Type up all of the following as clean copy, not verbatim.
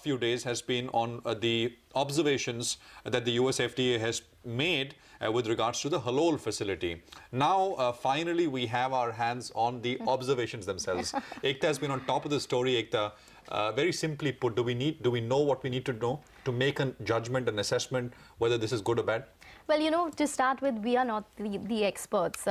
few days has been on the observations that the US FDA has made with regards to the Halol facility. Now, finally, we have our hands on the observations themselves. Ekta has been on top of the story. Ekta, very simply put, do we know what we need to know to make a judgment, an assessment, whether this is good or bad? Well, you know, to start with, we are not the experts.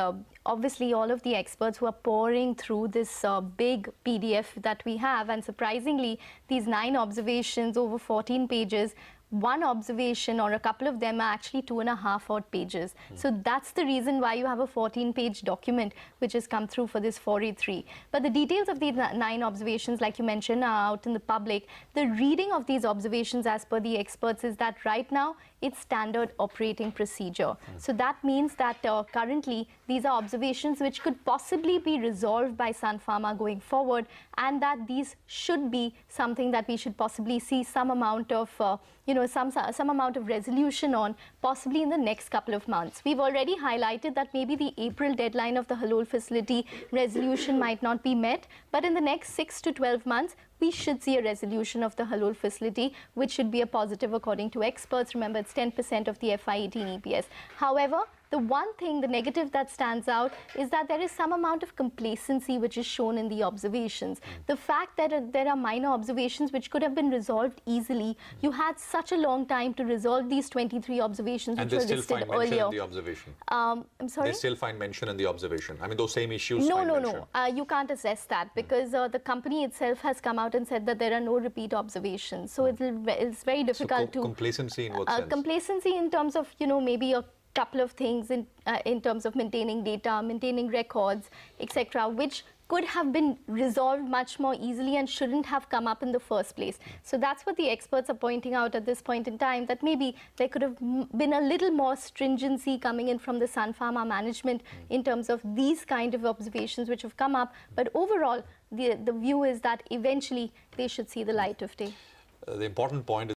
Obviously, all of the experts who are pouring through this big PDF that we have, and surprisingly, these 9 observations over 14 pages, one observation or a couple of them are actually 2.5 odd pages. So that's the reason why you have a 14-page document which has come through for this 483. But the details of these 9 observations, like you mentioned, are out in the public. The reading of these observations as per the experts is that right now it's standard operating procedure. So that means that currently these are observations which could possibly be resolved by Sun Pharma going forward, and that these should be something that we should possibly see some amount of some amount of resolution on, possibly in the next couple of months. We've already highlighted that maybe the April deadline of the Halol facility resolution might not be met, but in the next 6 to 12 months, we should see a resolution of the Halol facility, which should be a positive according to experts. Remember, it's 10% of the FY18 EPS. However, the one thing, the negative that stands out is that there is some amount of complacency which is shown in the observations. The fact that there are minor observations which could have been resolved easily. You had such a long time to resolve these 23 observations which were listed earlier. And they still find mention in the observation. I'm sorry? They still find mention in the observation. I mean, those same issues. No. You can't assess that because the company itself has come out and said that there are no repeat observations. So it's very difficult to... Complacency in what sense? Complacency in terms of, maybe a couple of things in terms of maintaining data, maintaining records, etc., which could have been resolved much more easily and shouldn't have come up in the first place. So that's what the experts are pointing out at this point in time, that maybe there could have been a little more stringency coming in from the Sun Pharma management in terms of these kind of observations which have come up. But overall, the view is that eventually they should see the light of day. The important point is